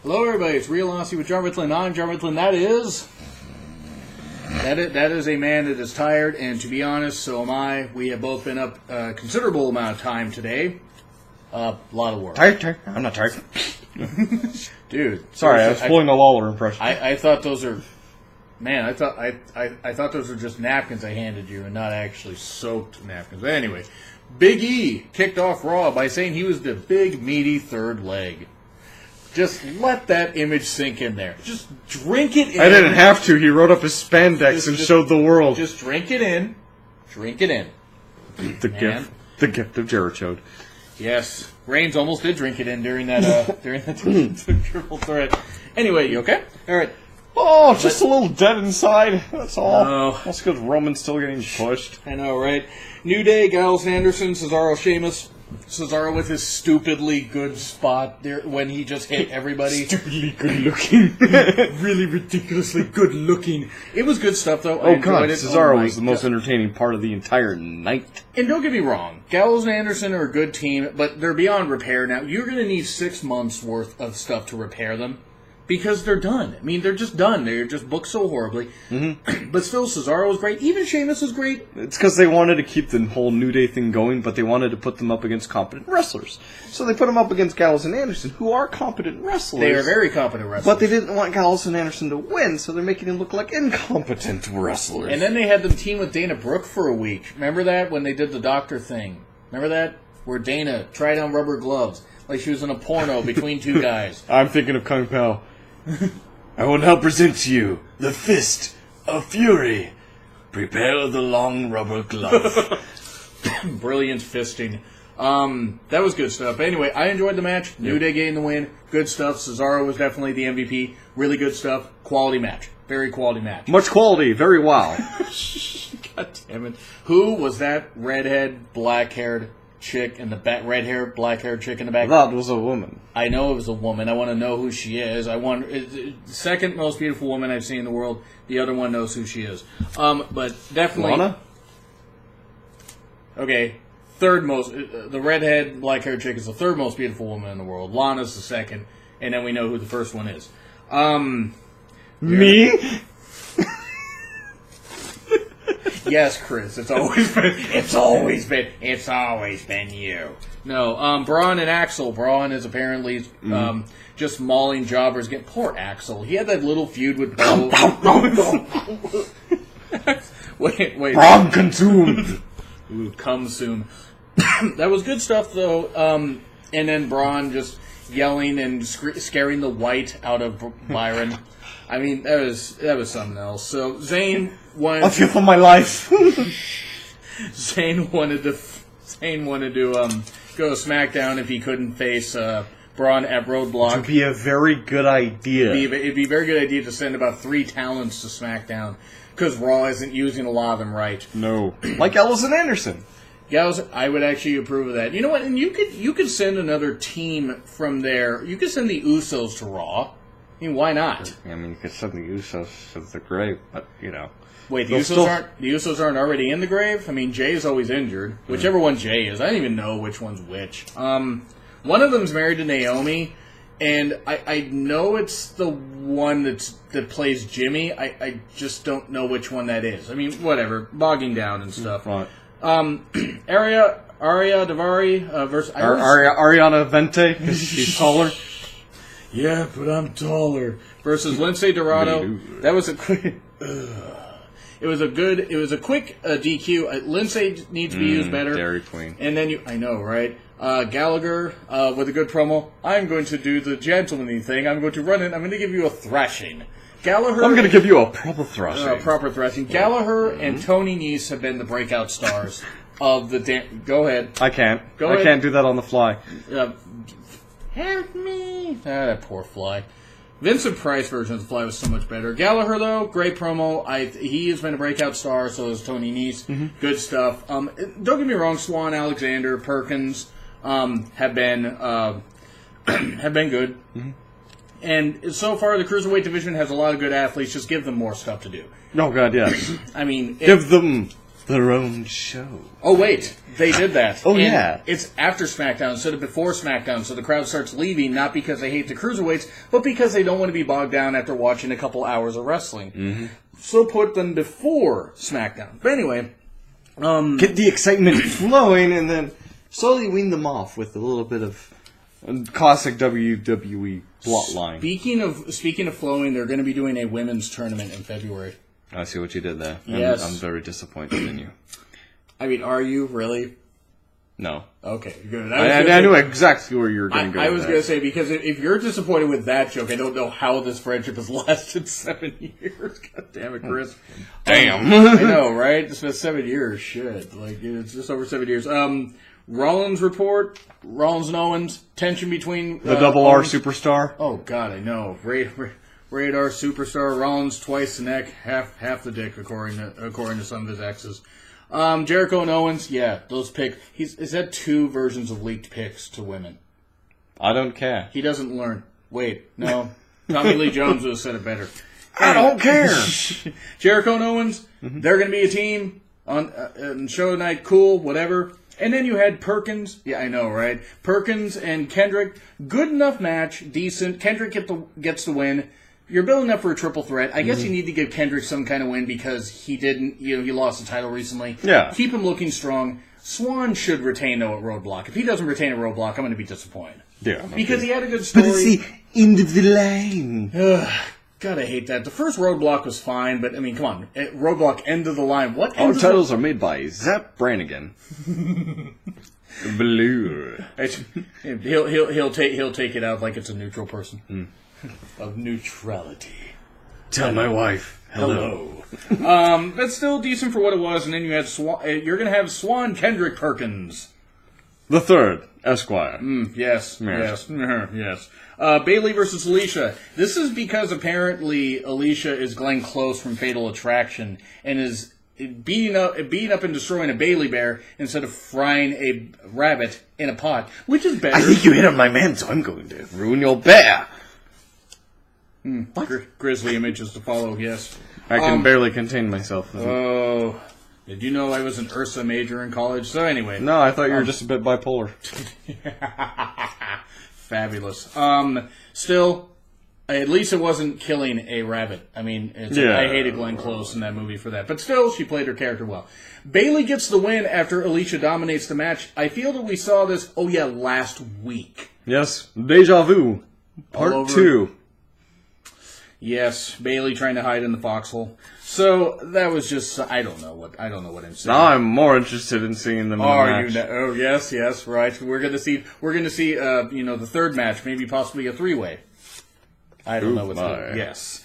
Hello, everybody. It's Real Honesty with John Ritland. I'm John Ritland. That is a man that is tired, and to be honest, so am I. We have both been up a considerable amount of time today. A lot of work. Tired? I'm not tired. Dude. Sorry, I was pulling a Lawler impression. I thought those are... Man, I thought those were just napkins I handed you and not actually soaked napkins. But anyway, Big E kicked off Raw by saying he was the big, meaty third leg. Just let that image sink in there. Just drink it in. I didn't have to. He wrote up his spandex and showed the world. Just drink it in. Drink it in. The gift of Jericho. Yes. Reigns almost did drink it in during that triple threat. Anyway, you okay? All right. Oh, just a little dead inside. That's all. No. That's because Roman's still getting pushed. I know, right? New Day, Gallows Anderson, Cesaro, Sheamus. Cesaro with his stupidly good spot there when he just hit everybody. Stupidly good looking. Really ridiculously good looking. It was good stuff, though. Oh, God. Cesaro was the most entertaining part of the entire night. And don't get me wrong. Gallows and Anderson are a good team, but they're beyond repair now. You're going to need 6 months' worth of stuff to repair them. Because they're done. I mean, they're just done. They're just booked so horribly. Mm-hmm. But still, Cesaro was great. Even Sheamus was great. It's because they wanted to keep the whole New Day thing going, but they wanted to put them up against competent wrestlers. So they put them up against Gallows and Anderson, who are competent wrestlers. They are very competent wrestlers. But they didn't want Gallows and Anderson to win, so they're making them look like incompetent wrestlers. And then they had them team with Dana Brooke for a week. Remember that? When they did the doctor thing. Remember that? Where Dana tried on rubber gloves. Like she was in a porno between two guys. I'm thinking of Kung Pao. I will now present to you the Fist of Fury. Prepare the long rubber glove. Brilliant fisting. That was good stuff. But anyway, I enjoyed the match. New Day getting the win. Good stuff. Cesaro was definitely the MVP. Really good stuff. Quality match. Very quality match. Much quality. Very wow. God damn it. Who was that redhead, black-haired chick in the back? Red-haired, black-haired chick in the back? That was a woman. I know it was a woman. I want to know who she is. The second most beautiful woman I've seen in the world. The other one knows who she is. But definitely... Lana? Okay. Third most... the redhead, black-haired chick is the third most beautiful woman in the world. Lana's the second. And then we know who the first one is. Me? Yes, Chris. It's always been you. No, Braun and Axel. Braun is apparently just mauling jobbers. Poor Axel. He had that little feud with Bo. wait. Braun consumed. Ooh, come soon. That was good stuff, though. And then Braun just yelling and scaring the white out of Byron. I mean, that was something else. So Zayn wanted. I feel for my life. Zayn wanted to go to SmackDown if he couldn't face Braun at Roadblock. It would be a very good idea. It'd be a very good idea to send about 3 talents to SmackDown because Raw isn't using a lot of them right. No, like Gallows and Anderson. Gallows, I would actually approve of that. You know what? And you could send another team from there. You could send the Usos to Raw. I mean, why not? I mean, you could send the Usos to the grave, but, you know. Wait, the Usos aren't already in the grave? I mean, Jay is always injured. Whichever one Jay is. I don't even know which one's which. One of them's married to Naomi, and I know it's the one that plays Jimmy. I just don't know which one that is. I mean, whatever. Bogging down and stuff. Right. Aria Davari versus... Ariana Vente, because she's taller. Yeah, but I'm taller. Versus Lindsay Dorado. That was a quick. It was a quick DQ. Lindsay needs to be used better. Dairy Queen. And then I know, right? Gallagher with a good promo. I'm going to do the gentlemanly thing. I'm going to run it. I'm going to give you a thrashing. Gallagher. I'm going to give you a proper thrashing. Proper thrashing. Gallagher and Tony Nese have been the breakout stars of the. Go ahead. I can't. Go ahead. I can't do that on the fly. Help me. That poor Fly. Vincent Price version of the Fly was so much better. Gallagher, though, great promo. He has been a breakout star, so has Tony Nese. Mm-hmm. Good stuff. Don't get me wrong, Swan, Alexander, Perkins have been good. Mm-hmm. And so far, the Cruiserweight division has a lot of good athletes. Just give them more stuff to do. Oh, God, yes. I mean... Give them their own show. Oh, wait. They did that. Oh, and yeah. It's after SmackDown instead of before SmackDown, so the crowd starts leaving, not because they hate the cruiserweights, but because they don't want to be bogged down after watching a couple hours of wrestling. Mm-hmm. So put them before SmackDown. But anyway... Get the excitement flowing, and then slowly wean them off with a little bit of classic WWE plotline. Speaking of flowing, they're going to be doing a women's tournament in February. I see what you did there. Yes. I'm very disappointed in you. I mean, are you really? No. Okay, good. I knew exactly where you were going to go. I was going to say, because if you're disappointed with that joke, I don't know how this friendship has lasted 7 years. God damn it, Chris. Damn. I know, right? It's been 7 years. Shit. Like, it's just over 7 years. Rollins report. Rollins and Owens. Tension between... the double R superstar. Oh, God, I know. Radar superstar. Rollins twice the neck, half the dick, according to some of his exes. Jericho and Owens, yeah, those picks. He's had 2 versions of leaked picks to women. I don't care. He doesn't learn. Wait, no. Tommy Lee Jones would have said it better. I don't care. Jericho and Owens, they're going to be a team on show night, cool, whatever. And then you had Perkins. Yeah, I know, right? Perkins and Kendrick, good enough match, decent. Kendrick gets the win. You're building up for a triple threat. I guess you need to give Kendrick some kind of win because he didn't, he lost the title recently. Yeah. Keep him looking strong. Swan should retain, though, at Roadblock. If he doesn't retain at Roadblock, I'm going to be disappointed. Yeah. Because he had a good story. But it's the end of the line. God, I hate that. The first Roadblock was fine, but, I mean, come on. Roadblock, end of the line. What Our titles are made by Zap Brannigan. Blue. He'll take it out like it's a neutral person. Of neutrality. Tell my wife hello. But still decent for what it was. And then you had you're going to have Swan Kendrick Perkins. The third Esquire. Yes. Bayley versus Alicia. This is because apparently Alicia is Glenn Close from Fatal Attraction and is beating up and destroying a Bailey bear instead of frying a rabbit in a pot, which is better. I think you hit on my man, so I'm going to ruin your bear. Grisly images to follow, yes. I can barely contain myself. Oh. Did you know I was an Ursa major in college? So anyway. No, I thought you were just a bit bipolar. Fabulous. Still, at least it wasn't killing a rabbit. I mean, I hated Glenn Close in that movie for that. But still, she played her character well. Bayley gets the win after Alicia dominates the match. I feel that we saw this, last week. Yes. Deja Vu. Part 2. Yes, Bayley trying to hide in the foxhole. So that was just I don't know what I'm saying. Now I'm more interested in seeing them in the match. Oh yes, right. We're gonna see the third match, maybe possibly a 3-way. I don't know what's going on. Yes.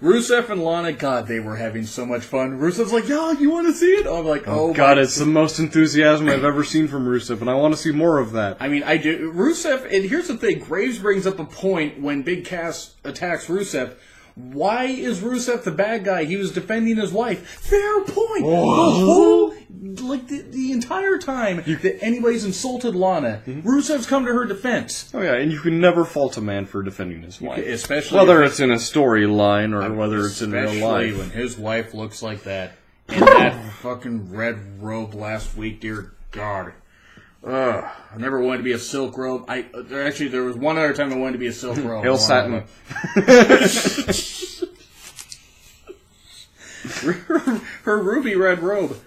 Rusev and Lana, God, they were having so much fun. Rusev's like, yo, you want to see it? I'm like, oh God, it's the most enthusiasm I've ever seen from Rusev, and I want to see more of that. I mean, I do. Rusev, and here's the thing, Graves brings up a point when Big Cass attacks Rusev. Why is Rusev the bad guy? He was defending his wife. Fair point. Oh. The entire time that anybody's insulted Lana, Rusev's come to her defense. Oh yeah, and you can never fault a man for defending his wife. Especially whether it's in a storyline or whether it's in real life. Especially when his wife looks like that. In that fucking red robe last week, dear God. I never wanted to be a silk robe. There was one other time I wanted to be a silk robe. Hill satin. her ruby red robe.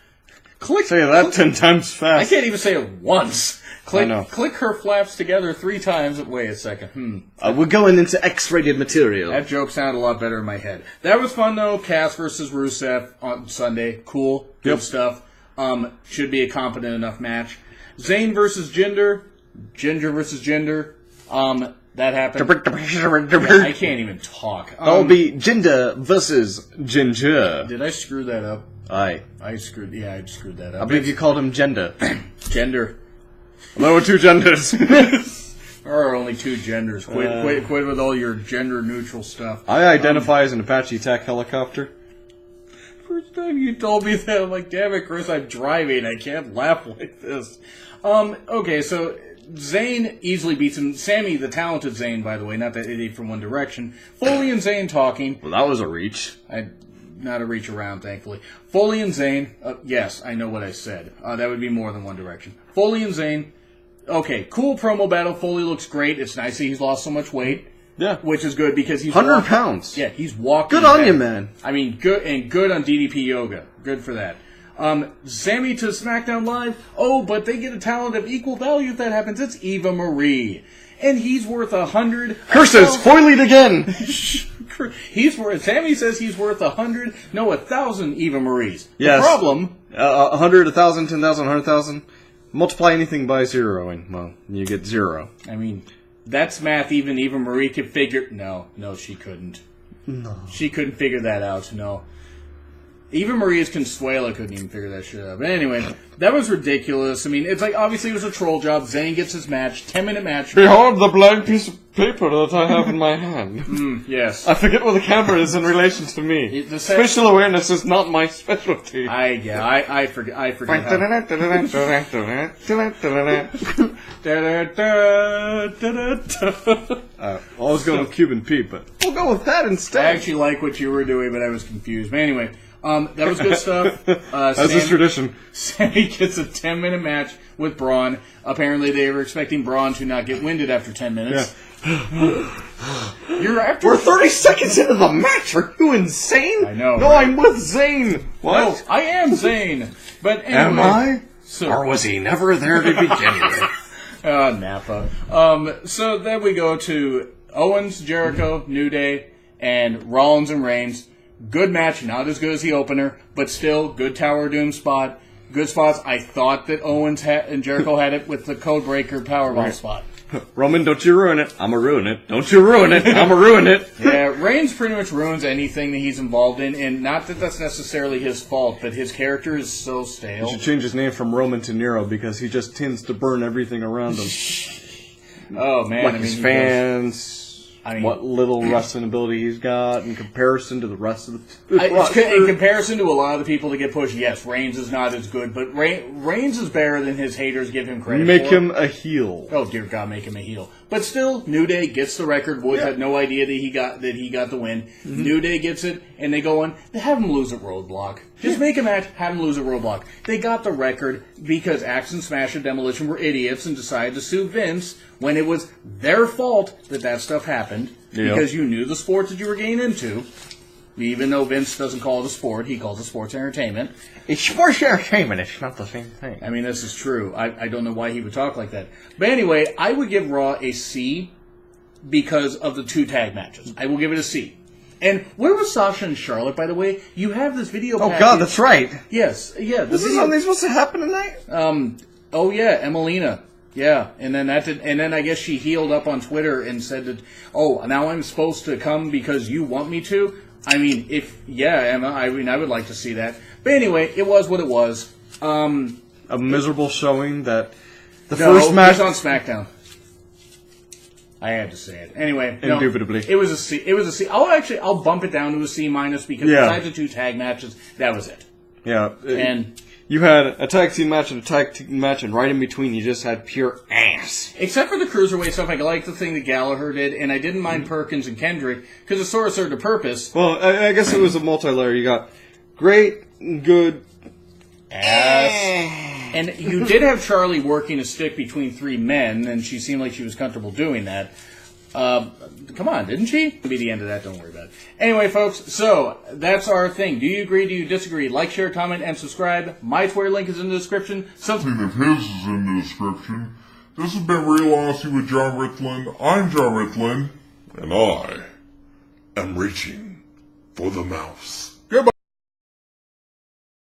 Say that 10 times fast. I can't even say it once. Click her flaps together 3 times. Wait a second. We're going into X-rated material. That joke sounded a lot better in my head. That was fun though. Cass versus Rusev on Sunday. Cool. Good stuff. Should be a competent enough match. Zayn versus Jinder. Ginger versus Jinder. That happened. I can't even talk. That'll be Jinder versus Ginger. Did I screw that up? I screwed that up. I believe you called him Gender. Gender. There were 2 genders. There are only 2 genders. Quit with all your gender-neutral stuff. I identify as an Apache attack helicopter. First time you told me that, I'm like, damn it, Chris, I'm driving. I can't laugh like this. Okay, so Zayn easily beats him. Sami, the talented Zayn, by the way, not that idiot from One Direction. Foley and Zayn talking. Well, that was a reach. not a reach around, thankfully. Foley and Zayn, yes, I know what I said. That would be more than one direction. Foley and Zayn, okay, cool promo battle. Foley looks great. It's nice that he's lost so much weight. Yeah. Which is good because he's 100 pounds. Yeah, he's walking. Good on you, man. I mean, good on DDP Yoga. Good for that. Sami to SmackDown Live. Oh, but they get a talent of equal value if that happens. It's Eva Marie. And he's worth 100. Curses! Foiled again! Sami says he's worth 100, no, 1,000 Eva Maries. Yes. The problem... 100, 1,000, 10,000, 100,000. Multiply anything by 0, and, well, you get 0. I mean, that's math even Eva Marie could figure... No, she couldn't. No. She couldn't figure that out, no. Even Maria's Consuela couldn't even figure that shit out. But anyway, that was ridiculous. I mean, it's like, obviously it was a troll job. Zayn gets his match, 10-minute match. Behold the blank piece of paper that I have in my hand. Yes. I forget where the camera is in relation to me. Spatial awareness is not my specialty. I forget how. I was going with Cuban Pete, but we'll go with that instead. I actually like what you were doing, but I was confused. But anyway, that was good stuff. As is tradition. Sami gets a 10-minute match with Braun. Apparently, they were expecting Braun to not get winded after 10 minutes. Yeah. We're 30 seconds into the match. Are you insane? I know. No, right? I'm with Zayn. What? No, I am Zayn. But anyway, am I? So, or was he never there to begin with? Napa. So then we go to Owens, Jericho, New Day, and Rollins and Reigns. Good match, not as good as the opener, but still good Tower of Doom spot. Good spots. I thought that Owens and Jericho had it with the Codebreaker Powerbomb spot. Roman, don't you ruin it. I'ma ruin it. Don't you ruin it. I'ma ruin it. Yeah, Reigns pretty much ruins anything that he's involved in, and not that that's necessarily his fault, but his character is so stale. You should change his name from Roman to Nero because he just tends to burn everything around him. Oh, man. Like his fans... what little wrestling ability he's got in comparison to the rest of the in comparison to a lot of the people that get pushed, yes, Reigns is not as good, but Reigns is better than his haters give him credit for. Make him a heel. Oh, dear God, make him a heel. But still, New Day gets the record. Woods had no idea that he got the win. Mm-hmm. New Day gets it, and they go on. They have him lose at Roadblock. Just make a match, have him lose at Roadblock. They got the record because Axe and Smash and Demolition were idiots and decided to sue Vince when it was their fault that stuff happened because you knew the sport that you were getting into. Even though Vince doesn't call it a sport, he calls it sports entertainment. It's sports entertainment. It's not the same thing. I mean, this is true. I don't know why he would talk like that. But anyway, I would give Raw a C because of the 2 tag matches. I will give it a C. And where was Sasha and Charlotte, by the way? You have this video package. Oh, God, that's right. Yes. Yeah. This is something supposed to happen tonight? Oh, yeah, Emelina. Yeah, and then I guess she healed up on Twitter and said that, oh, now I'm supposed to come because you want me to? I mean, Emma, I would like to see that. But anyway, it was what it was. A miserable showing that first match on SmackDown. I had to say it. Anyway, indubitably. It was a C. It was a C. I'll bump it down to a C- because besides the 2 tag matches, that was it. Yeah. And you had a tag team match and a tag team match, and right in between, you just had pure ass. Except for the cruiserweight stuff, I like the thing that Gallagher did, and I didn't mind Perkins and Kendrick because it sort of served a purpose. Well, I guess it was a multi-layer. You got great, good, ass. And you did have Charlie working a stick between 3 men, and she seemed like she was comfortable doing that. Come on, didn't she? It'll be the end of that, don't worry about it. Anyway, folks, so that's our thing. Do you agree? Do you disagree? Like, share, comment, and subscribe. My Twitter link is in the description. Something of his is in the description. This has been Real Honesty with John Ritland. I'm John Ritland. And I am reaching for the mouse.